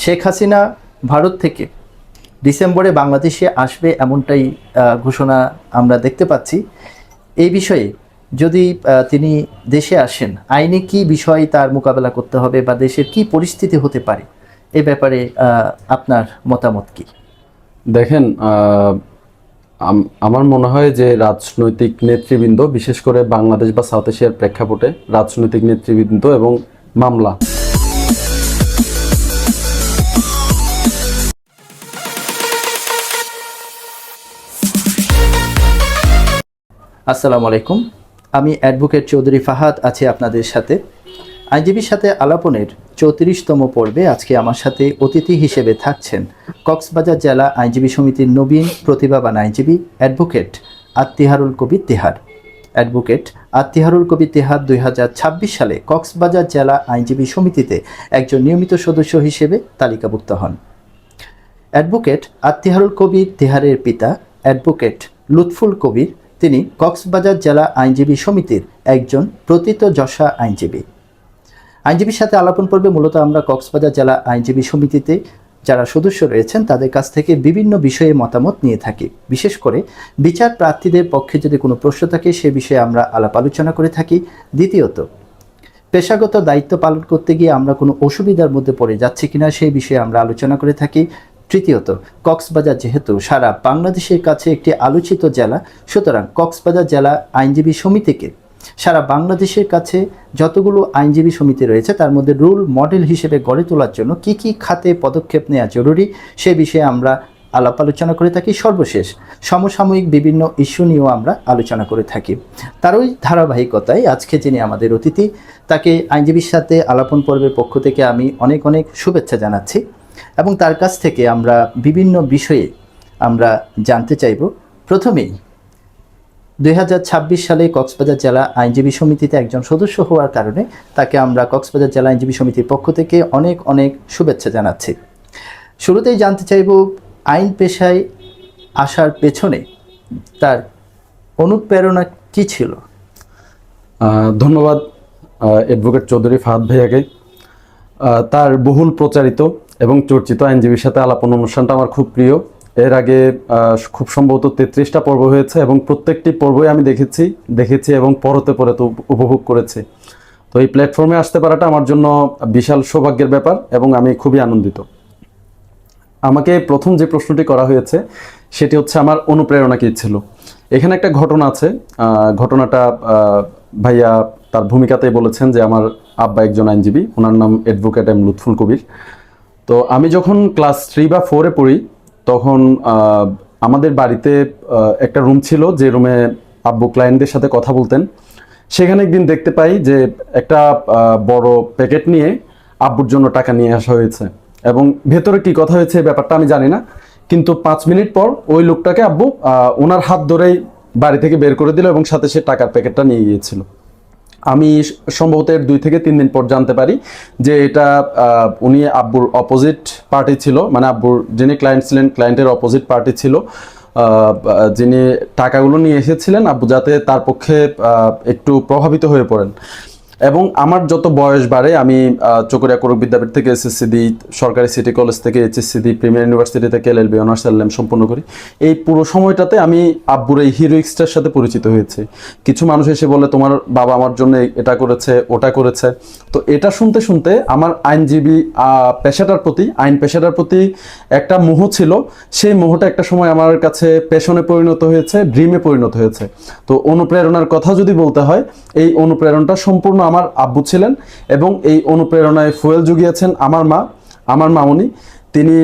শেখ হাসিনা ভারত থেকে ডিসেম্বরে বাংলাদেশে আসবে এমনটাই ঘোষণা আমরা দেখতে পাচ্ছি। এই বিষয়ে যদি তিনি দেশে আসেন, আইনে কি বিষয় তার মোকাবেলা করতে হবে বা দেশের কি পরিস্থিতি হতে পারে, এ ব্যাপারে আপনার মতামত কি? দেখেন, আমার মনে হয় যে রাজনৈতিক নেতৃবৃন্দ, বিশেষ করে বাংলাদেশ বা সাউথ এশিয়ার প্রেক্ষাপটে রাজনৈতিক নেতৃবৃন্দ এবং মামলা, আসসালামু আলাইকুম, আমি অ্যাডভোকেট চৌধুরী ফাহাদ আছি আপনাদের সাথে। আইনজীবীর সাথে আলাপনের 34তম পর্বে আজকে আমার সাথে অতিথি হিসেবে থাকছেন কক্সবাজার জেলা আইনজীবী সমিতির নবীন প্রতিভাবান আইনজীবী অ্যাডভোকেট আত্তিহারুল কবির তিহার। অ্যাডভোকেট আত্তিহারুল কবির তিহার 2026 সালে কক্সবাজার জেলা আইনজীবী সমিতিতে একজন নিয়মিত সদস্য হিসেবে তালিকাভুক্ত হন। অ্যাডভোকেট আত্তিহারুল কবির তিহারের পিতা অ্যাডভোকেট লুৎফুল কবির, তিনি কক্সবাজার জেলা আইনজীবী সমিতির একজন প্রথিতযশা আইনজীবী। আইনজীবীর সাথে আলাপন পর্বে মূলত আমরা কক্সবাজার জেলা আইনজীবী সমিতিতে যারা সদস্য রয়েছেন তাদের কাছ থেকে বিভিন্ন বিষয়ে মতামত নিয়ে থাকি। বিশেষ করে বিচার প্রার্থীদের পক্ষে যদি কোনো প্রশ্ন থাকে সে বিষয়ে আমরা আলাপ আলোচনা করে থাকি। দ্বিতীয়ত, পেশাগত দায়িত্ব পালন করতে গিয়ে আমরা কোনো অসুবিধার মধ্যে পড়ে যাচ্ছি কিনা সেই বিষয়ে আমরা আলোচনা করে থাকি। তৃতীয়ত, কক্সবাজার যেহেতু সারা বাংলাদেশের কাছে একটি আলোচিত জেলা, সুতরাং কক্সবাজার জেলা আইনজীবী সমিতিকে সারা বাংলাদেশের কাছে যতগুলো আইনজীবী সমিতি রয়েছে তার মধ্যে রোল মডেল হিসেবে গড়ে তোলার জন্য কি কি খাতে পদক্ষেপ নেওয়া জরুরি সে বিষয়ে আমরা আলাপ আলোচনা করে থাকি। সর্বশেষ সমসাময়িক বিভিন্ন ইস্যু নিয়েও আমরা আলোচনা করে থাকি। তারই ধারাবাহিকতায় আজকে যিনি আমাদের অতিথি, তাকে আইনজীবীর সাথে আলাপন পর্বের পক্ষ থেকে আমি অনেক অনেক শুভেচ্ছা জানাচ্ছি এবং তার কাছ থেকে আমরা বিভিন্ন বিষয়ে আমরা জানতে চাইব। প্রথমেই 2026 সালে কক্সবাজার জেলা আইনজীবী সমিতিতে একজন সদস্য হওয়ার কারণে তাকে আমরা কক্সবাজার জেলা আইনজীবী সমিতির পক্ষ থেকে অনেক অনেক শুভেচ্ছা জানাচ্ছি। শুরুতেই জানতে চাইব, আইন পেশায় আসার পেছনে তার অনুপ্রেরণা কি ছিল? ধন্যবাদ অ্যাডভোকেট চৌধুরী ফাহাদ ভাইয়াকে। তার বহুল প্রচারিত এবং চর্চিত আইনজীবীর সাথে আলাপন অনুষ্ঠানটা আমার খুব প্রিয়। এর আগে খুব সম্ভবত 33টা পর্ব হয়েছে এবং প্রত্যেকটি পর্বই আমি দেখেছি এবং পরতে উপভোগ করেছি। তো এই প্ল্যাটফর্মে আসতে পারাটা আমার জন্য বিশাল সৌভাগ্যের ব্যাপার এবং আমি খুবই আনন্দিত। আমাকে প্রথম যে প্রশ্নটি করা হয়েছে সেটি হচ্ছে আমার অনুপ্রেরণা কী ছিল। এখানে একটা ঘটনা আছে। ঘটনাটা ভাইয়া তার ভূমিকাতেই বলেছেন যে আমার আব্বা একজন আইনজীবী, ওনার নাম অ্যাডভোকেট এম লুৎফুল কবির। তো আমি যখন ক্লাস 3 বা 4-এ পড়ি তখন আমাদের বাড়িতে একটা রুম ছিল, যে রুমে আব্বু ক্লায়েন্টদের সাথে কথা বলতেন। সেখানে একদিন দেখতে পাই যে একটা বড় প্যাকেট নিয়ে আব্বুর জন্য টাকা নিয়ে আসা হয়েছে এবং ভেতরে কি কথা হয়েছে ব্যাপারটা আমি জানি না, কিন্তু 5 মিনিট পর ওই লোকটাকে আব্বু ওনার হাত ধরেই বাড়ি থেকে বের করে দিল এবং সাথে সে টাকার প্যাকেটটা নিয়ে গিয়েছিল। আমি সম্ভবত 2 থেকে 3 দিন পর জানতে পারি যে এটা উনি আব্বুর অপোজিট পার্টি ছিল, মানে আব্বুর যিনি ক্লায়েন্ট ছিলেন ক্লায়েন্টের অপোজিট পার্টি ছিল, যিনি টাকাগুলো নিয়ে এসেছিলেন আব্বু যাতে তার পক্ষে একটু প্রভাবিত হয়ে পড়েন। এবং আমার যত বয়স বাড়ে আমি চকরিয়া কোরক বিদ্যাপীঠ থেকে এসএসসি দিই, সরকারি সিটি কলেজ থেকে এইচএসসি দিই, প্রিমিয়ার ইউনিভার্সিটি থেকে এলএলবি অনার্স এলএম সম্পন্ন করি। এই পুরো সময়টাতে আমি আব্বুর এই হিরোইক্সটার সাথে পরিচিত হয়েছি। কিছু মানুষ এসে বলে তোমার বাবা আমার জন্য এটা করেছে ওটা করেছে। তো এটা শুনতে শুনতে আমার আইনজীবী আইন পেশাটার প্রতি একটা মোহ ছিল। সেই মোহটা একটা সময় আমার কাছে প্যাশনে পরিণত হয়েছে, ড্রিমে পরিণত হয়েছে। তো অনুপ্রেরণার কথা যদি বলতে হয়, এই অনুপ্রেরণাটা সম্পূর্ণ আমার আব্বু ছিলেন এবং এই অনুপ্রেরণায় ফুয়েল জুগিয়েছেন আমার মামুনি। তিনি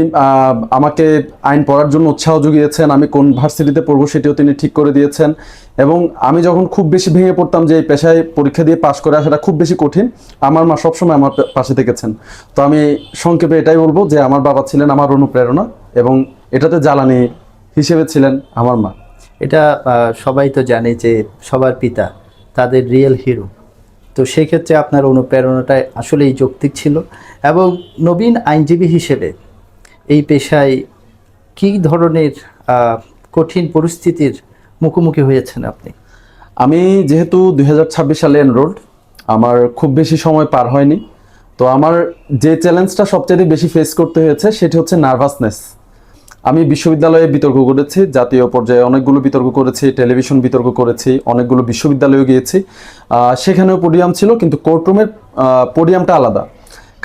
আমাকে আইন পড়ার জন্য উৎসাহ জুগিয়েছেন। আমি কোন ভার্সিটিতে পড়বো সেটিও তিনি ঠিক করে দিয়েছেন এবং আমি যখন খুব বেশি ভেঙে পড়তাম যে এই পেশায় পরীক্ষা দিয়ে পাশ করে আসাটা খুব বেশি কঠিন, আমার মা সবসময় আমার পাশে থেকেছেন। তো আমি সংক্ষেপে এটাই বলবো যে আমার বাবা ছিলেন আমার অনুপ্রেরণা এবং এটাতে জ্বালানি হিসেবে ছিলেন আমার মা। এটা সবাই তো জানে যে সবার পিতা তাদের রিয়েল হিরো। তো সেই ক্ষেত্রে আপনার অনুপ্রেরণাটা আসলেই যৌক্তিক ছিল। এবং নবীন আইনজীবী হিসেবে এই পেশায় কী ধরনের কঠিন পরিস্থিতির মুখোমুখি হয়েছেন আপনি? আমি যেহেতু 2026 সালে এনরোলড, আমার খুব বেশি সময় পার হয়নি। তো আমার যে চ্যালেঞ্জটা সবচেয়ে বেশি ফেস করতে হয়েছে সেটি হচ্ছে নার্ভাসনেস। আমি বিশ্ববিদ্যালয়ে বিতর্ক করেছি, জাতীয় পর্যায়ে অনেকগুলো বিতর্ক করেছি, টেলিভিশন বিতর্ক করেছি, অনেকগুলো বিশ্ববিদ্যালয়েও গিয়েছি। সেখানেও পোডিয়াম ছিল, কিন্তু কোর্টরুমের পোডিয়ামটা আলাদা।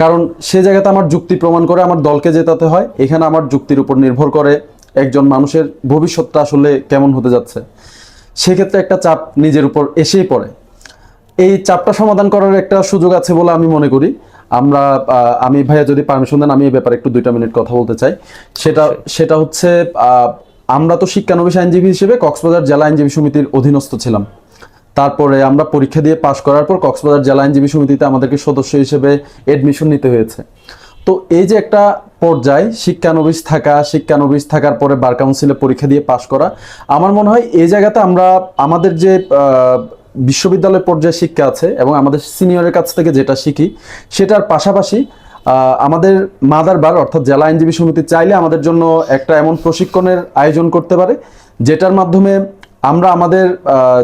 কারণ সে জায়গাতে আমার যুক্তি প্রমাণ করে আমার দলকে জেতাতে হয়, এখানে আমার যুক্তির উপর নির্ভর করে একজন মানুষের ভবিষ্যৎটা আসলে কেমন হতে যাচ্ছে। সেক্ষেত্রে একটা চাপ নিজের উপর এসেই পড়ে। এই চাপটা সমাধান করার একটা সুযোগ আছে বলে আমি মনে করি। আমি ভাইয়া যদি পারমিশন দেন, আমি এই ব্যাপারে একটু 2 মিনিট কথা বলতে চাই। সেটা হচ্ছে আমরা তো শিক্ষানবিশ আইনজীবী হিসেবে কক্সবাজার জেলা আইনজীবী সমিতির অধীনস্থ ছিলাম। তারপরে আমরা পরীক্ষা দিয়ে পাশ করার পর কক্সবাজার জেলা আইনজীবী সমিতিতে আমাদেরকে সদস্য হিসেবে এডমিশন নিতে হয়েছে। তো এই যে একটা পর্যায় শিক্ষানবিশ থাকার পরে বার কাউন্সিলে পরীক্ষা দিয়ে পাশ করা, আমার মনে হয় এই জায়গাতে আমরা আমাদের যে বিশ্ববিদ্যালয় পর্যায়ে শিক্ষা আছে এবং আমাদের সিনিয়রের কাছ থেকে যেটা শিখি সেটার পাশাপাশি আমাদের মাদার বার অর্থাৎ জেলা আইনজীবী সমিতি চাইলে আমাদের জন্য একটা এমন প্রশিক্ষণের আয়োজন করতে পারে, যেটার মাধ্যমে আমরা আমাদের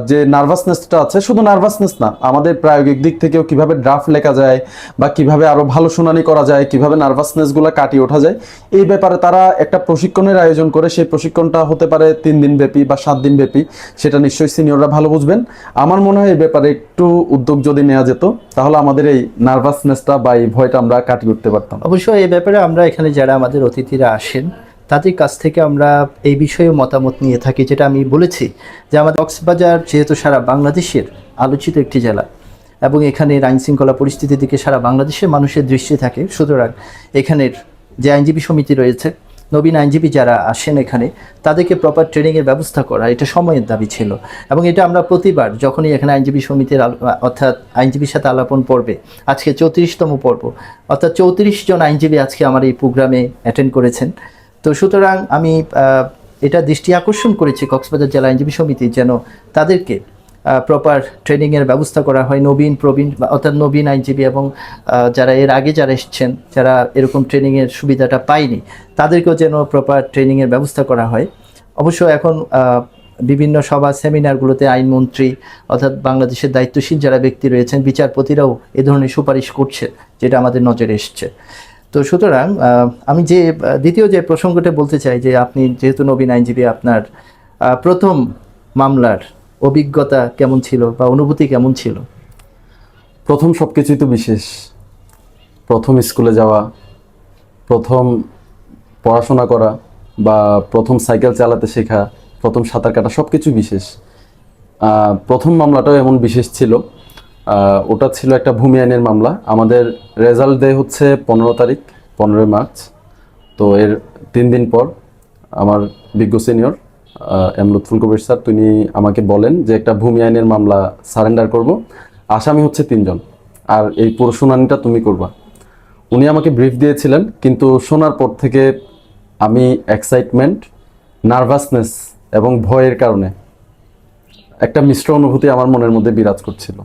যে নার্ভাসনেসটা আছে, শুধু নার্ভাসনেস না, আমাদের প্রায়োগিক দিক থেকেও কিভাবে ড্রাফট লেখা যায় বা কিভাবে আরো ভালো শুনানি করা যায়, কিভাবে নার্ভাসনেসগুলো কাটিয়ে ওঠা যায়, এই ব্যাপারে তারা একটা প্রশিক্ষণের আয়োজন করে। সেই প্রশিক্ষণটা হতে পারে 3 দিন ব্যাপী বা 7 দিন ব্যাপী, সেটা নিশ্চয়ই সিনিয়ররা ভালো বুঝবেন। আমার মনে হয় এই ব্যাপারে একটু উদ্যোগ যদি নেওয়া যেত, তাহলে আমাদের এই নার্ভাসনেসটা বা এই ভয়টা আমরা কাটিয়ে উঠতে পারতাম। অবশ্যই এই ব্যাপারে আমরা এখানে যারা আমাদের অতিথিরা আসেন তাদের কাছ থেকে আমরা এই বিষয়ে মতামত নিয়ে থাকি। যেটা আমি বলেছি যে আমাদের কক্সবাজার যেহেতু সারা বাংলাদেশের আলোচিত একটি জেলা এবং এখানের আইন শৃঙ্খলা পরিস্থিতির দিকে সারা বাংলাদেশের মানুষের দৃষ্টি থাকে, সুতরাং এখানের যে আইনজীবী সমিতি রয়েছে, নবীন আইনজীবী যারা আসেন এখানে, তাদেরকে প্রপার ট্রেনিংয়ের ব্যবস্থা করা এটা সময়ের দাবি ছিল। এবং এটা আমরা প্রতিবার যখনই এখানে আইনজীবী সমিতির অর্থাৎ আইনজীবীর সাথে আলাপন পর্বে, আজকে 34তম পর্ব, অর্থাৎ 34 জন আইনজীবী আজকে আমার এই প্রোগ্রামে অ্যাটেন্ড করেছেন। তো সুতরাং আমি এটা দৃষ্টি আকর্ষণ করেছি কক্সবাজার জেলা আইনজীবী সমিতি যেন তাদেরকে প্রপার ট্রেনিংয়ের ব্যবস্থা করা হয়। প্রবীণ অর্থাৎ নবীন আইনজীবী এবং যারা এর আগে যারা এসছেন, যারা এরকম ট্রেনিংয়ের সুবিধাটা পায়নি, তাদেরকেও যেন প্রপার ট্রেনিংয়ের ব্যবস্থা করা হয়। অবশ্য এখন বিভিন্ন সভা সেমিনারগুলোতে আইনমন্ত্রী অর্থাৎ বাংলাদেশের দায়িত্বশীল যারা ব্যক্তি রয়েছেন, বিচারপতিরাও এ ধরনের সুপারিশ করছে, যেটা আমাদের নজরে এসছে। তো সুতরাং আমি যে দ্বিতীয় যে প্রসঙ্গটা বলতে চাই যে আপনি যেহেতু নবীন আইনজীবী, আপনার প্রথম মামলার অভিজ্ঞতা কেমন ছিল বা অনুভূতি কেমন ছিল? প্রথম সবকিছুই তো বিশেষ। প্রথম স্কুলে যাওয়া, প্রথম পড়াশোনা করা বা প্রথম সাইকেল চালাতে শেখা, প্রথম সাঁতার কাটা, সব কিছু বিশেষ। প্রথম মামলাটাও এমন বিশেষ ছিল। ওটা ছিল একটা ভূমি আইনের মামলা। আমাদের রেজাল্ট দেয় হচ্ছে 15 তারিখ, 15 মার্চ। তো এর 3 দিন পর আমার বিজ্ঞ সিনিয়র লুৎফুল কবির স্যার তিনি আমাকে বলেন যে একটা ভূমি আইনের মামলা সারেন্ডার করব, আসামি হচ্ছে 3 জন, আর এই পুরো শুনানিটা তুমি করবা। উনি আমাকে ব্রিফ দিয়েছিলেন, কিন্তু শোনার পর থেকে আমি এক্সাইটমেন্ট, নার্ভাসনেস এবং ভয়ের কারণে একটা মিশ্র অনুভূতি আমার মনের মধ্যে বিরাজ করছিল।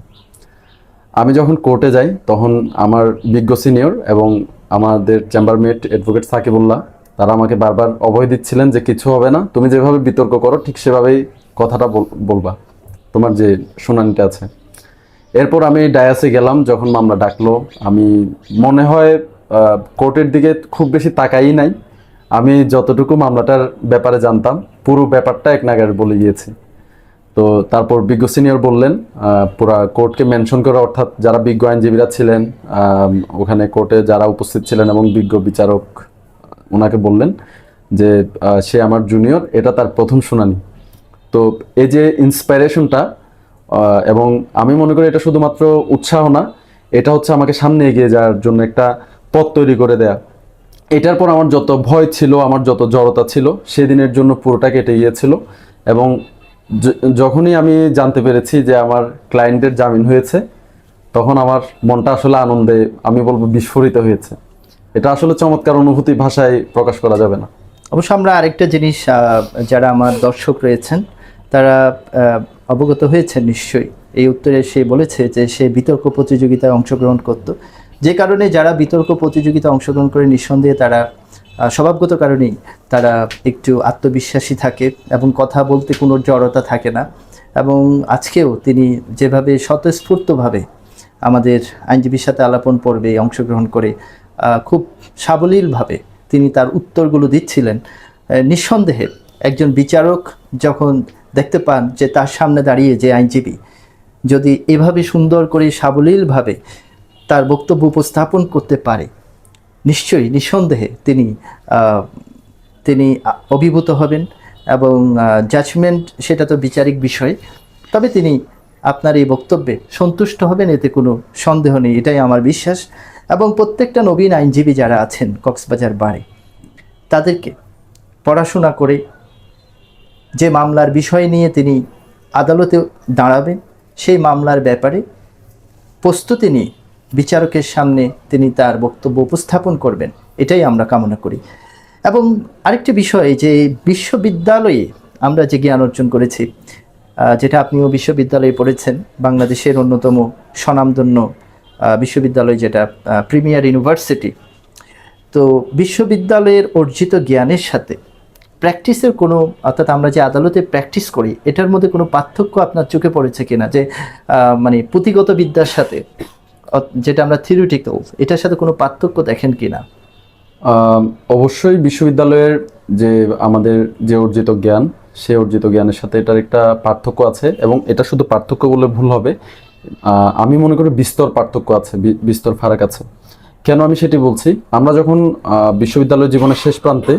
আমি যখন কোর্টে যাই তখন আমার বিজ্ঞ সিনিয়র এবং আমাদের চেম্বারমেট অ্যাডভোকেট সাকিবুল্লাহ তারা আমাকে বারবার অভয় দিচ্ছিলেন যে কিছু হবে না, তুমি যেভাবে বিতর্ক করো ঠিক সেভাবেই কথাটা বলবা, তোমার যে শুনানিটা আছে। এরপর আমি ডায়াসে গেলাম, যখন মামলা ডাকলো আমি মনে হয় কোর্টের দিকে খুব বেশি তাকাই নাই। আমি যতটুকু মামলাটার ব্যাপারে জানতাম পুরো ব্যাপারটা এক নাগাড়ে বলে গিয়েছি। তো তারপর বিজ্ঞ সিনিয়র বললেন পুরা কোর্টকে মেনশন করে, অর্থাৎ যারা বিজ্ঞ আইনজীবীরা ছিলেন ওখানে কোর্টে যারা উপস্থিত ছিলেন এবং বিজ্ঞ বিচারক ওনাকে বললেন যে সে আমার জুনিয়র, এটা তার প্রথম শুনানি। তো এই যে ইন্সপাইরেশনটা, এবং আমি মনে করি এটা শুধুমাত্র উৎসাহ না, এটা হচ্ছে আমাকে সামনে এগিয়ে যাওয়ার জন্য একটা পথ তৈরি করে দেয়া। এটার পর আমার যত ভয় ছিল, আমার যত জড়তা ছিল, সেদিনের জন্য পুরোটা কেটে গিয়েছিল। এবং যখনই আমি জানতে পেরেছি যে আমার ক্লায়েন্টের জামিন হয়েছে, তখন আমার মনটা আসলে আনন্দে, আমি বলবো, বিস্ফোরিত হয়েছে। এটা আসলে চমৎকার অনুভূতি, ভাষায় প্রকাশ করা যাবে না। অবশ্য আমরা আরেকটা জিনিস, যারা আমার দর্শক রয়েছেন তারা অবগত হয়েছেন নিশ্চয়ই, এই উত্তরে সে বলেছে যে সে বিতর্ক প্রতিযোগিতায় অংশগ্রহণ করত, যে কারণে যারা বিতর্ক প্রতিযোগিতায় অংশগ্রহণ করে নিঃসন্দেহে তারা স্বভাবগত কারণেই তারা একটু আত্মবিশ্বাসী থাকে এবং কথা বলতে কোনো জড়তা থাকে না। এবং আজকেও তিনি যেভাবে স্বতঃস্ফূর্তভাবে আমাদের আইনজীবীর সাথে আলাপন পর্বে অংশগ্রহণ করে খুব সাবলীলভাবে তিনি তার উত্তরগুলো দিচ্ছিলেন। নিঃসন্দেহে একজন বিচারক যখন দেখতে পান যে তার সামনে দাঁড়িয়ে যে আইনজীবী যদি এভাবে সুন্দর করে সাবলীলভাবে তার বক্তব্য উপস্থাপন করতে পারে, নিশ্চয়ই নিঃসন্দেহে তিনি অভিভূত হবেন এবং জাজমেন্ট সেটা তো বিচারিক বিষয়, তবে তিনি আপনার এই বক্তব্যে সন্তুষ্ট হবেন, এতে কোনো সন্দেহ নেই, এটাই আমার বিশ্বাস। এবং প্রত্যেকটা নবীন আইনজীবী যারা আছেন কক্সবাজার বারে, তাদেরকে পড়াশোনা করে যে মামলার বিষয় নিয়ে তিনি আদালতে দাঁড়াবেন সেই মামলার ব্যাপারে প্রস্তুতি নিয়ে বিচারকের সামনে তিনি তার বক্তব্য উপস্থাপন করবেন, এটাই আমরা কামনা করি। এবং আরেকটি বিষয় যে বিশ্ববিদ্যালয়ে আমরা যে জ্ঞান অর্জন করেছি, যেটা আপনিও বিশ্ববিদ্যালয়ে পড়েছেন, বাংলাদেশের অন্যতম স্বনামধন্য বিশ্ববিদ্যালয় যেটা প্রিমিয়ার ইউনিভার্সিটি, তো বিশ্ববিদ্যালয়ের অর্জিত জ্ঞানের সাথে প্র্যাকটিসের কোনো, অর্থাৎ আমরা যে আদালতে প্র্যাকটিস করি এটার মধ্যে কোনো পার্থক্য আপনার চোখে পড়েছে কিনা, যে মানে পুঁথিগত বিদ্যার সাথে যেটা আমরা থিওরিটিক্যাল, এটার সাথে কোনো পার্থক্য দেখেন কিনা? অবশ্যই বিশ্ববিদ্যালয়ের যে আমাদের যে অর্জিত জ্ঞান, সে অর্জিত জ্ঞানের সাথে এটার একটা পার্থক্য আছে, এবং এটা শুধু পার্থক্য বলে ভুল হবে, আমি মনে করি বিস্তর পার্থক্য আছে, বিস্তর ফারাক আছে। কেন আমি সেটি বলছি, আমরা যখন বিশ্ববিদ্যালয় জীবনের শেষ প্রান্তে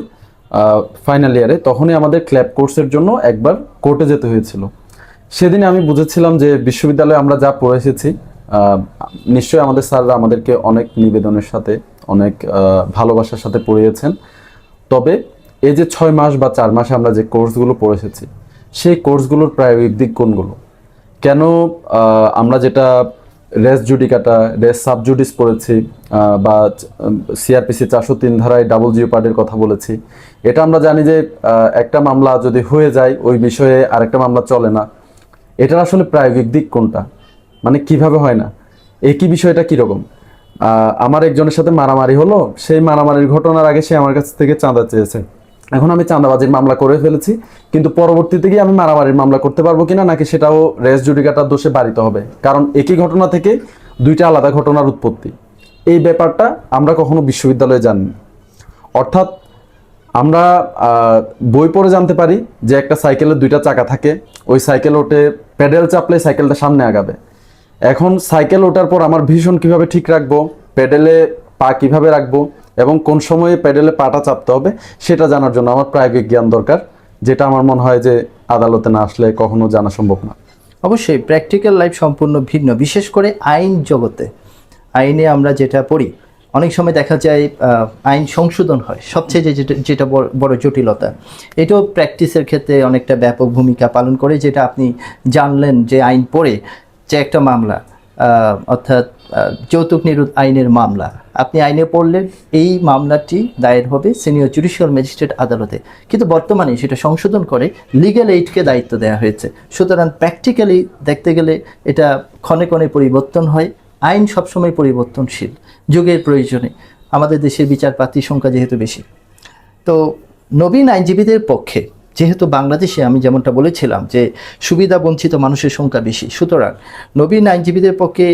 ফাইনাল ইয়ারে, তখনই আমাদের ক্ল্যাব কোর্সের জন্য একবার কোর্টে যেতে হয়েছিল। সেদিনে আমি বুঝেছিলাম যে বিশ্ববিদ্যালয়ে আমরা যা পড়ে এসেছি, নিশ্চয়ই আমাদের স্যাররা আমাদেরকে অনেক নিবেদনের সাথে, অনেক ভালোবাসার সাথে পড়িয়েছেন, তবে এই যে 6 মাস বা 4 মাসে আমরা যে কোর্সগুলো পড়ে এসেছি, সেই কোর্সগুলোর প্রায়োগিক দিক কোনগুলো, কেন আমরা যেটা রেস জুডিকাটা, রেস সাবজুডিস পড়েছি, বা সিআরপিসি 403 ধারায় ডাবল জিওপার্ডের কথা বলেছি, এটা আমরা জানি যে একটা মামলা যদি হয়ে যায় ওই বিষয়ে আরেকটা মামলা চলে না, এটার আসলে প্রায়োগিক দিক কোনটা, মানে কিভাবে হয় না, একই বিষয়টা কীরকম। আমার একজনের সাথে মারামারি হলো, সেই মারামারির ঘটনার আগে সে আমার কাছ থেকে চাঁদা চেয়েছে, এখন আমি চাঁদাবাজির মামলা করে ফেলেছি, কিন্তু পরবর্তীতে গিয়ে আমি মারামারির মামলা করতে পারবো কিনা, নাকি সেটাও রেস জুডিকাটার দোষে বাড়িতে হবে, কারণ একই ঘটনা থেকে দুইটা আলাদা ঘটনার উৎপত্তি। এই ব্যাপারটা আমরা কখনো বিশ্ববিদ্যালয়ে জানি। অর্থাৎ আমরা বই পড়ে জানতে পারি যে একটা সাইকেলের 2টা চাকা থাকে, ওই সাইকেল ওঠে, প্যাডেল চাপলে সাইকেলটা সামনে আগাবে। এখন সাইকেল ওঠার পর আমার ভিশন কিভাবে ঠিক রাখবো, প্যাডেলে পা কিভাবে রাখবো, এবং কোন সময়ে প্যাডেলে পাটা চাপতে হবে, সেটা জানার জন্য আমার প্রায়োগিক জ্ঞান দরকার, যেটা আমার মনে হয় যে আদালতে না আসলে কখনো জানা সম্ভব না। অবশ্যই প্র্যাকটিক্যাল লাইফ সম্পূর্ণ ভিন্ন, বিশেষ করে আইন জগতে। আইনে আমরা যেটা পড়ি, অনেক সময় দেখা যায় আইন সংশোধন হয়, সবচেয়ে যেটা বড় জটিলতা, এটাও প্র্যাকটিসের ক্ষেত্রে অনেকটা ব্যাপক ভূমিকা পালন করে। যেটা আপনি জানলেন যে আইন পড়ে যে একটা মামলা, অর্থাৎ যৌতুক নিরোধ আইনের মামলা আপনি আইনে পড়লেন, এই মামলাটি দায়ের হবে সিনিয়র জুডিশিয়াল ম্যাজিস্ট্রেট আদালতে, কিন্তু বর্তমানে সেটা সংশোধন করে লিগ্যাল এইডকে দায়িত্ব দেওয়া হয়েছে। সুতরাং প্র্যাকটিক্যালি দেখতে গেলে এটা ক্ষণে ক্ষণে পরিবর্তন হয়, আইন সবসময় পরিবর্তনশীল, যুগের প্রয়োজনে। আমাদের দেশের বিচারপ্রার্থীর সংখ্যা যেহেতু বেশি, তো নবীন আইনজীবীদের পক্ষে, যেহেতু বাংলাদেশে আমি যেমনটা বলেছিলাম যে সুবিধা বঞ্চিত মানুষের সংখ্যা বেশি, সুতরাং নবীন আইনজীবীদের পক্ষে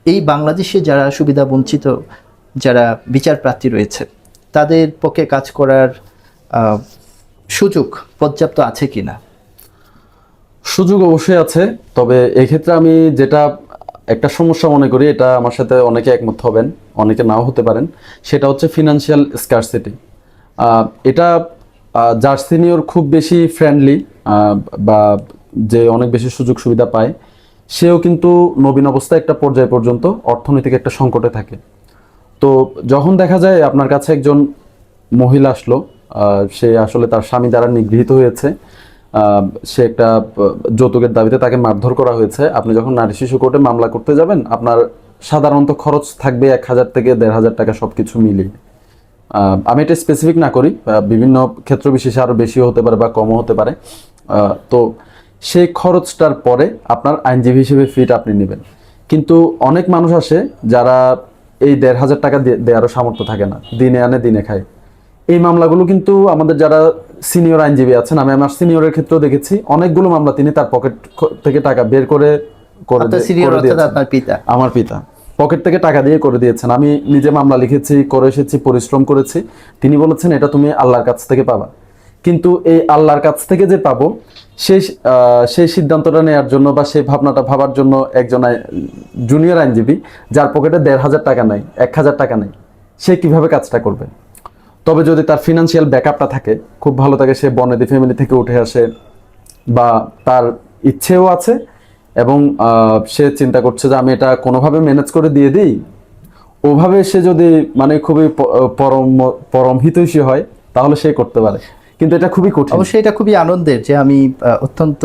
এই বাংলাদেশে যারা সুবিধা বঞ্চিত যারা বিচারপ্রার্থী রয়েছে, তাদের পক্ষে কাজ করার সুযোগ পর্যাপ্ত আছে কি না? সুযোগ অবশ্যই আছে, তবে এক্ষেত্রে আমি যেটা একটা সমস্যা মনে করি, এটা আমার সাথে অনেকে একমত হবেন, অনেকে নাও হতে পারেন, সেটা হচ্ছে ফিনান্সিয়াল স্কারসিটি। এটা যার সিনিয়র খুব বেশি ফ্রেন্ডলি বা যে অনেক বেশি সুযোগ সুবিধা পায়, সেও কিন্তু নবীন অবস্থায় একটা পর্যায় পর্যন্ত অর্থনৈতিক একটা সংকটে থাকে। তো যখন দেখা যায় আপনার কাছে একজন মহিলা আসলো, সে আসলে তার স্বামী দ্বারা নিগৃহীত হয়েছে, সে একটা যৌতুকের দাবিতে তাকে মারধর করা হয়েছে, আপনি যখন নারী শিশু কোর্টে মামলা করতে যাবেন, আপনার সাধারণত খরচ থাকবে 1000 থেকে 1500 টাকা সব কিছু মিলিয়ে। আমি এটা স্পেসিফিক না করি, বিভিন্ন ক্ষেত্র বিশেষে আরও বেশিও হতে পারে বা কমও হতে পারে। তো সেই খরচটার পরে আপনার আইনজীবী হিসেবে ফিটা আপনি নেবেন, কিন্তু অনেক মানুষ আসে যারা এই 1500 টাকা দেওয়ারও সামর্থ্য থাকে না, দিনে আনে দিনে খায়। এই মামলাগুলো কিন্তু আমাদের যারা সিনিয়র আইনজীবী আছেন, আমি আমার সিনিয়রের ক্ষেত্রেও দেখেছি, অনেকগুলো মামলা তিনি তার পকেট থেকে টাকা বের করে আপনার সিনিয়র অর্থাৎ দিয়েছেন। আপনার পিতা? আমার পিতা পকেট থেকে টাকা দিয়ে করে দিয়েছেন। আমি নিজে মামলা লিখেছি, করে এসেছি, পরিশ্রম করেছি। তিনি বলেছেন এটা তুমি আল্লাহর কাছ থেকে পাবা। কিন্তু এই আল্লাহর কাছ থেকে যে পাবো সেই সিদ্ধান্তটা নেওয়ার জন্য বা সেই ভাবনাটা ভাবার জন্য একজন জুনিয়র আইনজীবী যার পকেটে ১,৫০০ টাকা নাই, ১,০০০ টাকা নাই, সে কিভাবে কাজটা করবে? তবে যদি তার ফিনান্সিয়াল ব্যাকআপটা থাকে, খুব ভালো থাকে, সে বনেদি ফ্যামিলি থেকে উঠে আসে বা তার ইচ্ছেও আছে এবং সে চিন্তা করছে যে আমি এটা কোনোভাবে ম্যানেজ করে দিয়ে দিই, ওভাবে সে যদি মানে খুবই পরম হিতৈষী হয় তাহলে সে করতে পারে, কিন্তু এটা খুবই কঠিন। অবশ্যই এটা খুবই আনন্দের যে আমি অত্যন্ত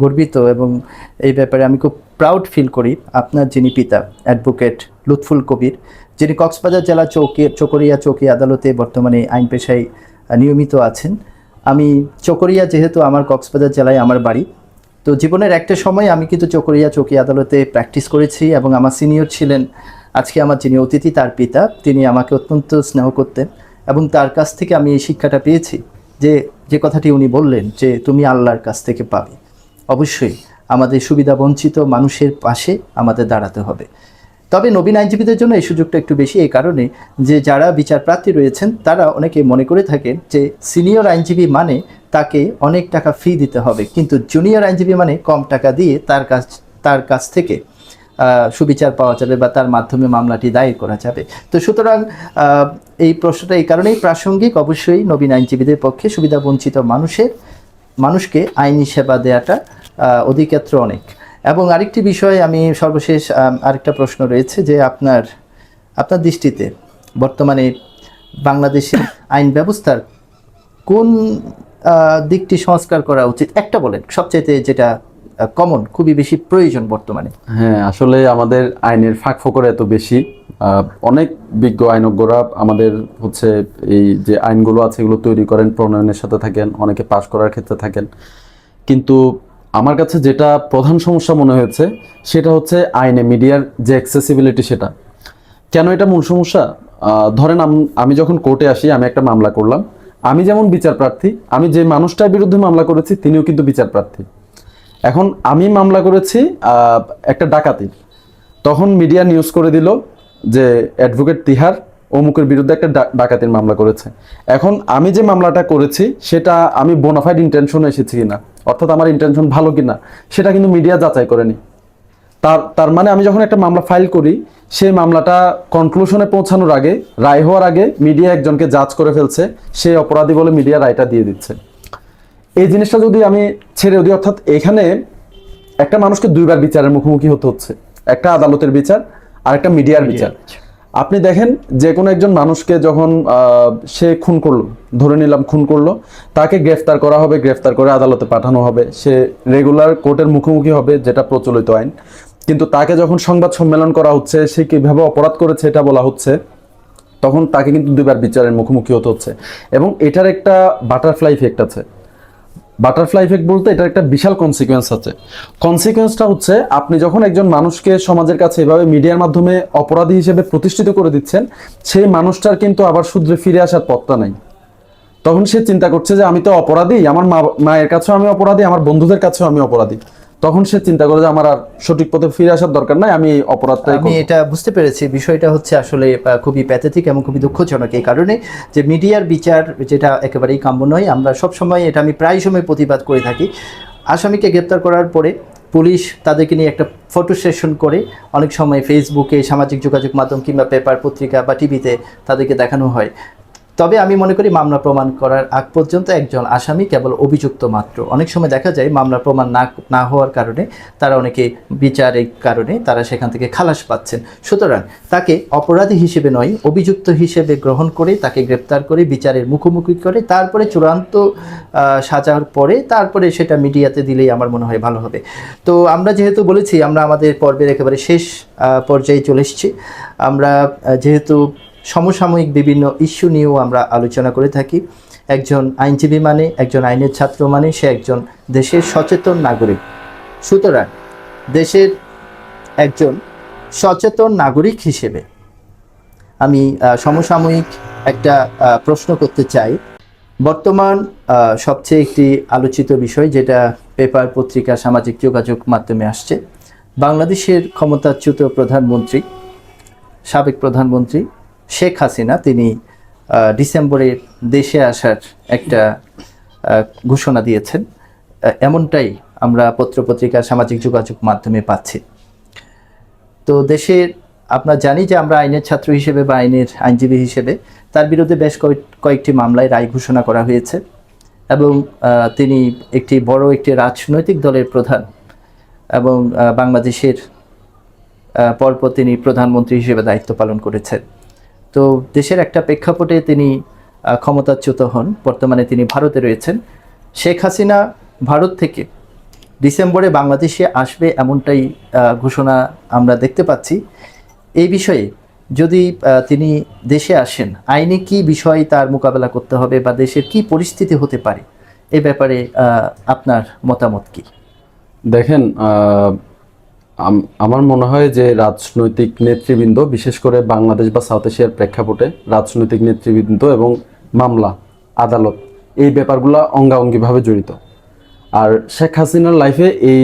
গর্বিত এবং এই ব্যাপারে আমি খুব প্রাউড ফিল করি। আপনার যিনি পিতা অ্যাডভোকেট লুৎফুল কবির, যিনি কক্সবাজার জেলা চকরিয়া চৌকি আদালতে বর্তমানে আইন পেশায় নিয়মিত আছেন। আমি চকরিয়া, যেহেতু আমার কক্সবাজার জেলায় আমার বাড়ি, তো জীবনের একটা সময় আমি কিন্তু চকরিয়া চৌকি আদালতে প্র্যাকটিস করেছি এবং আমার সিনিয়র ছিলেন আজকে আমার যিনি অতিথি, তার পিতা। তিনি আমাকে অত্যন্ত স্নেহ করতেন এবং তার কাছ থেকে আমি এই শিক্ষাটা পেয়েছি যে কথাটি উনি বললেন যে তুমি আল্লাহর কাছ থেকে পাবে। অবশ্যই আমাদের সুবিধা বঞ্চিত মানুষের পাশে আমাদের দাঁড়াতে হবে। তবে নবীন আইনজীবীদের জন্য এই সুযোগটা একটু বেশি, এই কারণে যে যারা বিচার প্রার্থী রয়েছেন তারা অনেকে মনে করে থাকেন যে সিনিয়র আইনজীবী মানে তাকে অনেক টাকা ফি দিতে হবে, কিন্তু জুনিয়র আইনজীবী মানে কম টাকা দিয়ে তার কাছ থেকে সুবিচার পাওয়া যাবে বা তার মাধ্যমে মামলাটি দায়ের করা যাবে। তো সুতরাং এই প্রশ্নটা এই কারণেই প্রাসঙ্গিক। অবশ্যই নবীন আইনজীবীদের পক্ষে সুবিধাবঞ্চিত মানুষকে আইনি সেবা দেওয়াটা অধিক্ষেত্র অনেক। এবং আরেকটি বিষয়, আমি সর্বশেষ আরেকটা প্রশ্ন রয়েছে যে আপনার দৃষ্টিতে বর্তমানে বাংলাদেশের আইন ব্যবস্থার কোন দিকটি সংস্কার করা উচিত, একটা বলেন সবচাইতে যেটা কমন, খুবই বেশি প্রয়োজন বর্তমানে। হ্যাঁ, আসলে আমাদের আইনের ফাঁক ফোকর এত বেশি, অনেক বিজ্ঞ আইনজ্ঞরা আমাদের হচ্ছে এই যে আইনগুলো আছে এগুলো তৈরি করেন, প্রণয়নের সাথে থাকেন, অনেকে পাশ করার ক্ষেত্রে থাকেন, কিন্তু আমার কাছে যেটা প্রধান সমস্যা মনে হয়েছে সেটা হচ্ছে আইনে মিডিয়ার যে অ্যাক্সেসিবিলিটি। সেটা কেন এটা মূল সমস্যা? ধরেন আমি যখন কোর্টে আসি, আমি একটা মামলা করলাম, আমি যেমন বিচার প্রার্থী, আমি যে মানুষটার বিরুদ্ধে মামলা করেছি তিনিও কিন্তু বিচার প্রার্থী। এখন আমি মামলা করেছি একটা ডাকাতির, তখন মিডিয়া নিউজ করে দিল যে অ্যাডভোকেট তিহার অমুকের বিরুদ্ধে একটা ডাকাতির মামলা করেছে। এখন আমি যে মামলাটা করেছি সেটা আমি বোনাফাইড ইন্টেনশন এসেছি কিনা, অর্থাৎ আমার ইন্টেনশন ভালো কিনা, সেটা কিন্তু মিডিয়া যাচাই করেনি। তার মানে আমি যখন একটা মামলা ফাইল করি, সেই মামলাটা কনক্লুশনে পৌঁছানোর আগে, রায় হওয়ার আগে মিডিয়া একজনকে জাজ করে ফেলছে, সে অপরাধী বলে মিডিয়া রায়টা দিয়ে দিচ্ছে। এই জিনিসটা যদি আমি ছেড়ে দিই, অর্থাৎ এখানে একটা মানুষকে দুইবার বিচারের মুখোমুখি হতে হচ্ছে, একটা আদালতের বিচার আর একটা মিডিয়ার বিচার। আপনি দেখেন যে কোনো একজন মানুষকে যখন সে খুন করলো, ধরে নিলাম খুন করলো, তাকে গ্রেফতার করা হবে, গ্রেফতার করে আদালতে পাঠানো হবে, সে রেগুলার কোর্টের মুখোমুখি হবে, যেটা প্রচলিত আইন। কিন্তু তাকে যখন সংবাদ সম্মেলন করা হচ্ছে, সে কিভাবে অপরাধ করেছে এটা বলা হচ্ছে, তখন তাকে কিন্তু দুইবার বিচারের মুখোমুখি হতে হচ্ছে। এবং এটার একটা বাটারফ্লাই ইফেক্ট আছে। বাটারফ্লাই ইফেক্ট বলতে এটার একটা বিশাল কনসিকুয়েন্স আছে। কনসিকুয়েন্সটা হচ্ছে, আপনি যখন একজন মানুষকে সমাজের কাছে এভাবে মিডিয়ার মাধ্যমে অপরাধী হিসেবে প্রতিষ্ঠিত করে দিচ্ছেন, সেই মানুষটার কিন্তু আবার শুধরে ফিরে আসার পথটা নাই। তখন সে চিন্তা করছে যে আমি তো অপরাধী, আমার মায়ের কাছেও আমি অপরাধী, আমার বন্ধুদের কাছেও আমি অপরাধী। তখন সে চিন্তা করে যে আমার আর সঠিক পথে ফিরে আসার দরকার নাই, আমি এই অপরাধটাই করব। আমি এটা বুঝতে পেরেছি। বিষয়টা হচ্ছে আসলে খুবই প্যাথেটিক এবং খুবই দুঃখজনক, এই কারণে যে মিডিয়ার বিচার যেটা একেবারেই কাম্য নয়। আমরা সবসময় এটা আমি প্রায় সময় প্রতিবাদ করে থাকি। আসামিকে গ্রেপ্তার করার পরে পুলিশ তাদেরকে নিয়ে একটা ফটো সেশন করে অনেক সময় ফেসবুকে, সামাজিক যোগাযোগ মাধ্যম কিংবা পেপার পত্রিকা বা টিভিতে তাদেরকে দেখানো হয়। তবে আমি মনে করি মামলা প্রমাণ করার আগ পর্যন্ত একজন আসামি কেবল অভিযুক্ত মাত্র। অনেক সময় দেখা যায় মামলা প্রমাণ না হওয়ার কারণে তারা অনেকে বিচারের কারণে তারা সেখান থেকে খালাস পাচ্ছেন। সুতরাং তাকে অপরাধী হিসেবে নয়, অভিযুক্ত হিসেবে গ্রহণ করে তাকে গ্রেপ্তার করে বিচারের মুখোমুখি করে তারপরে চূড়ান্ত সাজার পরে তারপরে সেটা মিডিয়াতে দিলেই আমার মনে হয় ভালো হবে। তো আমরা যেহেতু বলেছি আমরা আমাদের পর্বের একেবারে শেষ পর্যায়ে চলে এসেছি। আমরা যেহেতু সমসাময়িক বিভিন্ন ইস্যু নিয়েও আমরা আলোচনা করে থাকি। একজন আইনজীবী মানে, একজন আইনের ছাত্র মানে সে একজন দেশের সচেতন নাগরিক। সুতরাং দেশের একজন সচেতন নাগরিক হিসেবে আমি সমসাময়িক একটা প্রশ্ন করতে চাই। বর্তমান সবচেয়ে একটি আলোচিত বিষয় যেটা পেপার পত্রিকা সামাজিক যোগাযোগ মাধ্যমে আসছে, বাংলাদেশের ক্ষমতাচ্যুত প্রধানমন্ত্রী, সাবেক প্রধানমন্ত্রী শেখ হাসিনা তিনি ডিসেম্বরে দেশে আসার একটা ঘোষণা দিয়েছেন। এমনটাই আমরা পত্রপত্রিকা, সামাজিক যোগাযোগ মাধ্যমে পাচ্ছি। তো দেশের আমরা জানি যে আমরা আইনের ছাত্র হিসেবে বা আইনের আইনজীবী হিসেবে তার বিরুদ্ধে বেশ কয়েকটি মামলায় রায় ঘোষণা করা হয়েছে এবং তিনি একটি বড় একটি রাজনৈতিক দলের প্রধান এবং বাংলাদেশের পরপর তিনি প্রধানমন্ত্রী হিসেবে দায়িত্ব পালন করেছেন। তো দেশের একটা প্রেক্ষাপটে তিনি ক্ষমতাচ্যুত হন। বর্তমানে তিনি ভারতে রয়েছেন। শেখ হাসিনা ভারত থেকে ডিসেম্বরে বাংলাদেশে আসবে এমনটাই ঘোষণা আমরা দেখতে পাচ্ছি। এই বিষয়ে যদি তিনি দেশে আসেন, আইনে কি বিষয় তার মোকাবেলা করতে হবে বা দেশের কি পরিস্থিতি হতে পারে, এ ব্যাপারে আপনার মতামত কি? দেখেন, আমার মনে হয় যে রাজনৈতিক নেতৃবৃন্দ, বিশেষ করে বাংলাদেশ বা সাউথ এশিয়ার প্রেক্ষাপটে রাজনৈতিক নেতৃবৃন্দ এবং মামলা, আদালত, এই ব্যাপারগুলো অঙ্গাঅঙ্গিভাবে জড়িত। আর শেখ হাসিনার লাইফে এই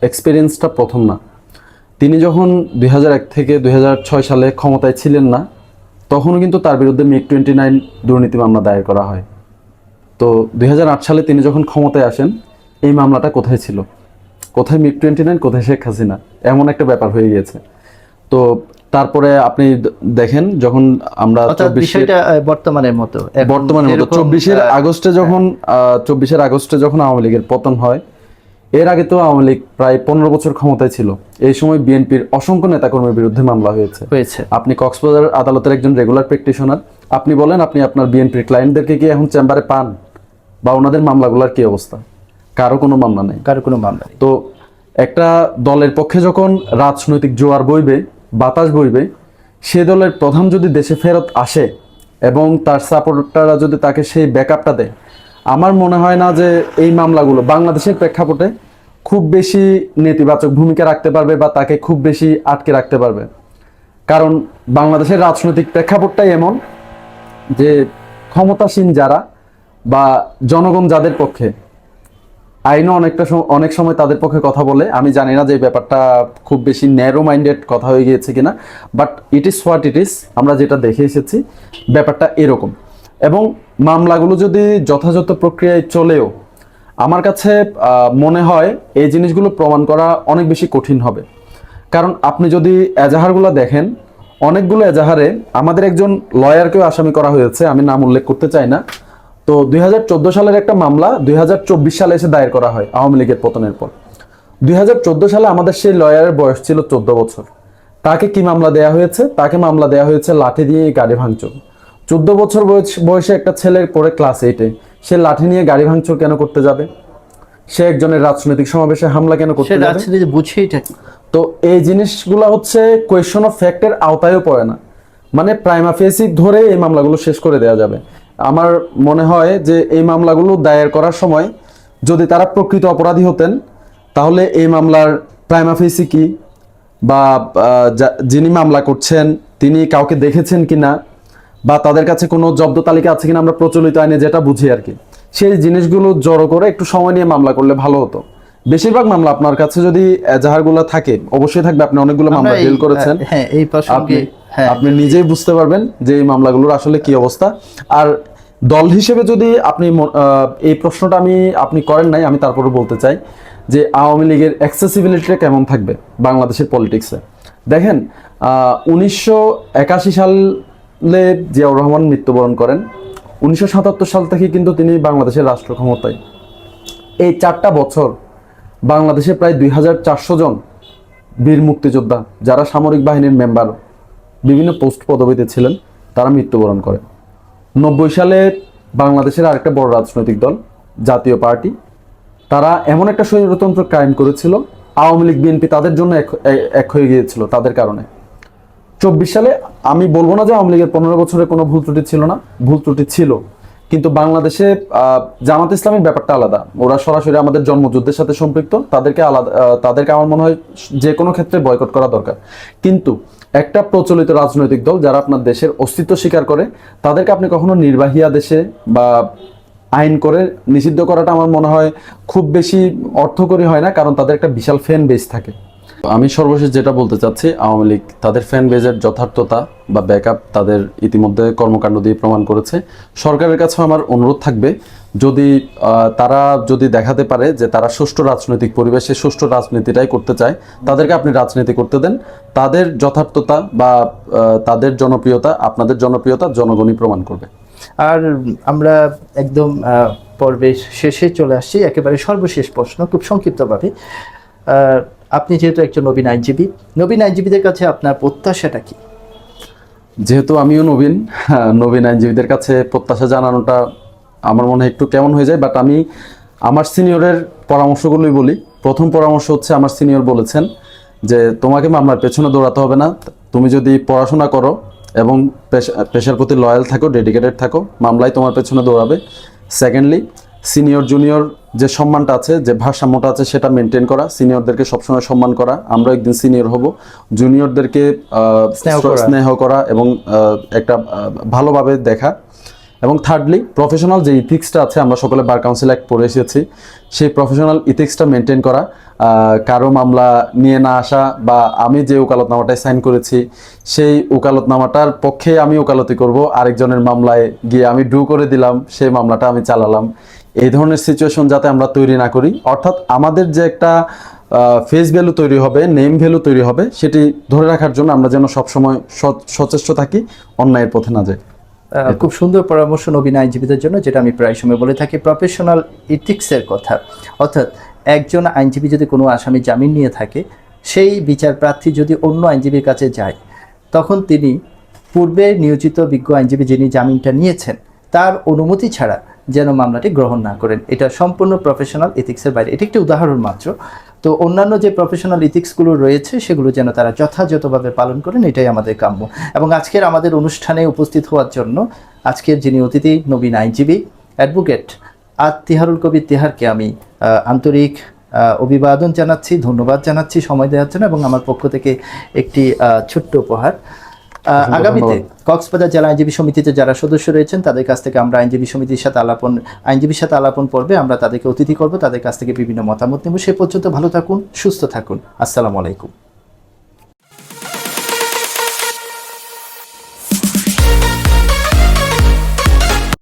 এক্সপিরিয়েন্সটা প্রথম না। তিনি যখন 2001 থেকে 2006 সালে ক্ষমতায় ছিলেন না, তখনও কিন্তু তার বিরুদ্ধে MiG-29 দুর্নীতি মামলা দায়ের করা হয়। তো 2008 সালে তিনি যখন ক্ষমতায় আসেন, এই মামলাটা কোথায় ছিল? কোথায় MiG-29, কোথায় শেখ হাসিনা? এমন একটা ব্যাপার হয়ে গিয়েছে। তো তারপরে আপনি দেখেন, যখন আমরা বর্তমানের মতো 24 আগস্টে যখন আওয়ামী লীগের পতন হয়, এর আগে তো আওয়ামী লীগ প্রায় 15 বছর ক্ষমতায় ছিল। এই সময় বিএনপির অসংখ্য নেতাকর্মীর বিরুদ্ধে মামলা হয়েছে। আপনি কক্সবাজার আদালতের একজন রেগুলার প্র্যাকটিশনার, আপনি বলেন, আপনি আপনার বিএনপির ক্লায়েন্টদেরকে কি এখন চেম্বারে পান? বা ওনাদের মামলাগুলোর কি অবস্থা? কারো কোনো মামলা নেই। তো একটা দলের পক্ষে যখন রাজনৈতিক জোয়ার বইবে, বাতাস বইবে, সে দলের প্রধান যদি দেশে ফেরত আসে এবং তার সাপোর্টাররা যদি তাকে সেই ব্যাকআপটা দেয়, আমার মনে হয় না যে এই মামলাগুলো বাংলাদেশের প্রেক্ষাপটে খুব বেশি নেতিবাচক ভূমিকা রাখতে পারবে বা তাকে খুব বেশি আটকে রাখতে পারবে। কারণ বাংলাদেশের রাজনৈতিক প্রেক্ষাপটটাই এমন যে ক্ষমতাসীন যারা বা জনগণ যাদের পক্ষে, আইনও অনেক সময় তাদের পক্ষে কথা বলে। আমি জানি না যে এই ব্যাপারটা খুব বেশি ন্যারো মাইন্ডেড কথা হয়ে গিয়েছে কিনা, but it is what it is. আমরা যেটা দেখে এসেছি ব্যাপারটা এরকম। এবং মামলাগুলো যদি যথাযথ প্রক্রিয়ায় চলেও, আমার কাছে মনে হয় এই জিনিসগুলো প্রমাণ করা অনেক বেশি কঠিন হবে। কারণ আপনি যদি এজাহারগুলো দেখেন, অনেকগুলো এজাহারে আমাদের একজন লয়ারকেও আসামি করা হয়েছে, আমি নাম উল্লেখ করতে চাই না। তো 2014 সালের একটা মামলা 2024 সালে এসে দায়ের করা হয় আওয়ামী লীগের পতনের পর। 2014 সালে আমাদের সেই লয়ারের বয়স ছিল 14 বছর। তাকে কি মামলা দেয়া হয়েছে? তাকে মামলা দেয়া হয়েছে লাঠি দিয়ে গাড়ি ভাঙচুর। 14 বছর বয়সে একটা ছেলে পড়ে ক্লাস 8-এ, সে লাঠি নিয়ে গাড়ি ভাঙচুর কেন করতে যাবে? সে একজনের রাজনৈতিক সমাবেশে হামলা কেন করতে যাবে? তো এই জিনিসগুলো হচ্ছে কোয়েশ্চন অফ ফ্যাক্টের আওতায়ও পড়ে না। মানে প্রাইমা ফেসি ধরে এই মামলাগুলো শেষ করে দেওয়া যাবে। আমার মনে হয় যে এই মামলাগুলো দায়ের করার সময় যদি তারা প্রকৃত অপরাধী হতেন, তাহলে এই মামলার প্রাইমা ফেসি কি, বা যিনি মামলা করছেন তিনি কাউকে দেখেছেন কিনা, বা তাদের কাছে কোনো জব্দ তালিকা আছে কিনা, আমরা প্রচলিত আইনে যেটা বুঝি আর কি, সেই জিনিসগুলো জড়ো করে একটু সময় নিয়ে মামলা করলে ভালো হতো। বেশিরভাগ মামলা আপনার কাছে যদি এজাহারগুলো থাকে, অবশ্যই থাকবে, আপনি অনেকগুলো মামলা ডিল করেছেন, আপনি নিজেই বুঝতে পারবেন যে এই মামলাগুলোর আসলে কি অবস্থা। আর দল হিসেবে যদি আপনি এই প্রশ্নটা আপনি করেন নাই, আমি তারপরে বলতে চাই যে আওয়ামী লীগের অ্যাক্সেসিবিলিটিটা কেমন থাকবে বাংলাদেশের পলিটিক্সে। দেখেন, 1981 সালে জিয়াউর রহমান মৃত্যুবরণ করেন। 1977 সাল থেকে কিন্তু তিনি বাংলাদেশের রাষ্ট্র ক্ষমতায়। এই 4টা বছর বাংলাদেশে প্রায় 2400 জন বীর মুক্তিযোদ্ধা, যারা সামরিক বাহিনীর মেম্বার, বিভিন্ন পোস্ট পদবিতে ছিলেন, তারা মৃত্যুবরণ করে। 90 সালে বাংলাদেশের আরেকটা বড় রাজনৈতিক দল জাতীয় পার্টি, তারা এমন একটা স্বৈরতন্ত্র কায়েম করেছিল, আওয়ামী লীগ বিএনপি তাদের জন্য এক হয়ে গিয়েছিল তাদের কারণে। 24 সালে আমি বলবো না যে আওয়ামী লীগের 15 বছরে কোনো ভুল ত্রুটি ছিল না, ভুল ত্রুটি ছিল, কিন্তু বাংলাদেশে জামাত ইসলামের ব্যাপারটা আলাদা। ওরা সরাসরি আমাদের জন্মযুদ্ধের সাথে সম্পৃক্ত, তাদেরকে আমার মনে হয় যে কোনো ক্ষেত্রে বয়কট করা দরকার। কিন্তু একটা প্রচলিত রাজনৈতিক দল যারা আপনার দেশের অস্তিত্ব স্বীকার করে, তাদেরকে আপনি কখনো নির্বাহী আদেশে বা আইন করে নিষিদ্ধ করাটা আমার মনে হয় খুব বেশি অর্থকরী হয় না, কারণ তাদের একটা বিশাল ফ্যান বেস থাকে। আমি সর্বশেষ যেটা বলতে চাচ্ছি, আওয়ামী লীগ তাদের ফ্যান বেজের যথার্থতা বা ব্যাকআপ তাদের ইতিমধ্যে কর্মকাণ্ড দিয়ে প্রমাণ করেছে। সরকারের কাছে আমার অনুরোধ থাকবে, যদি তারা যদি দেখাতে পারে যে তারা সুষ্ঠু রাজনৈতিক পরিবেশে সুষ্ঠু রাজনীতিটাই করতে চায়, তাদেরকে আপনি রাজনীতি করতে দেন। তাদের যথার্থতা বা তাদের জনপ্রিয়তা, আপনাদের জনপ্রিয়তা জনগণই প্রমাণ করবে। আর আমরা একদম পর্বের শেষে চলে আসছি, একেবারে সর্বশেষ প্রশ্ন খুব সংক্ষিপ্তভাবে। আপনি যেহেতু একজন নবীন আইনজীবীদের কাছে আপনার প্রত্যাশাটা কি? যেহেতু আমিও নবীন আইনজীবীদের কাছে প্রত্যাশা জানানোটা আমার মনে হয় একটু কেমন হয়ে যায়, বাট আমি আমার সিনিয়রের পরামর্শগুলোই বলি। প্রথম পরামর্শ হচ্ছে, আমার সিনিয়র বলেছেন যে তোমাকে মামলার পেছনে দৌড়াতে হবে না, তুমি যদি পড়াশোনা করো এবং পেশার প্রতি লয়াল থাকো, ডেডিকেটেড থাকো, মামলায় তোমার পেছনে দৌড়াবে। সেকেন্ডলি, সিনিয়র জুনিয়র যে সম্মানটা আছে, যে ভারসাম্যটা আছে, সেটা মেনটেন করা, সিনিয়রদেরকে সবসময় সম্মান করা। আমরা একদিন সিনিয়র হব, জুনিয়রদেরকে স্নেহ করা এবং একটা ভালোভাবে দেখা। এবং থার্ডলি, প্রফেশনাল যে ইথিক্সটা আছে, আমরা সকলে বার কাউন্সিল অ্যাক্ট পড়ে এসেছি, সেই প্রফেশনাল ইথিক্সটা মেনটেন করা। কারো মামলা নিয়ে না আসা, বা আমি যে ওকালতনামাটায় সাইন করেছি সেই ওকালতনামাটার পক্ষে আমি ওকালতি করব, আরেকজনের মামলায় গিয়ে আমি ডু করে দিলাম, সেই মামলাটা আমি চালালাম। এই ধরনের সিচুয়েশন যাতে আমরা তৈরি না করি, অর্থাৎ আমাদের যে একটা ফেস ভ্যালু তৈরি হবে, নেম ভ্যালু তৈরি হবে, সেটি ধরে রাখার জন্য আমরা যেন সবসময় সচেষ্ট থাকি, অন্যায়ের পথে না যাই। খুব সুন্দর পরামর্শ নবীন আইনজীবীদের জন্য, যেটা আমি প্রায় সময় বলে থাকি, প্রফেশনাল ইথিক্সের কথা। অর্থাৎ একজন আইনজীবী যদি কোনো আসামি জামিন নিয়ে থাকে, সেই বিচার প্রার্থী যদি অন্য আইনজীবীর কাছে যায়, তখন তিনি পূর্বে নিয়োজিত বিজ্ঞ আইনজীবী যিনি জামিনটা নিয়েছেন তার অনুমতি ছাড়া যেন মামলাটি গ্রহণ না করেন। এটা সম্পূর্ণ প্রফেশনাল ইথিক্সের বাইরে। এটি একটি উদাহরণ মাত্র। তো অন্যান্য যে প্রফেশনাল ইথিক্সগুলো রয়েছে সেগুলো যেন তারা যথাযথভাবে পালন করেন, এটাই আমাদের কাম্য। এবং আজকের আমাদের অনুষ্ঠানে উপস্থিত হওয়ার জন্য আজকের যিনি অতিথি, নবীন আইনজীবী অ্যাডভোকেট তিহারুল কবির তিহারকে আমি আন্তরিক অভিবাদন জানাচ্ছি, ধন্যবাদ জানাচ্ছি সময় দেওয়ার জন্য, এবং আমার পক্ষ থেকে একটি ছোট্ট উপহার। আগামীতে কক্সবাজার জেলা আইনজীবী সমিতিতে যারা সদস্য রয়েছেন তাদের কাছ থেকে আমরা আইনজীবীর সাথে আলাপন পর্বে আমরা তাদেরকে অতিথি করব, তাদের কাছ থেকে বিভিন্ন মতামত নেব। সে পর্যন্ত ভালো থাকুন, সুস্থ থাকুন। আসসালামু আলাইকুম।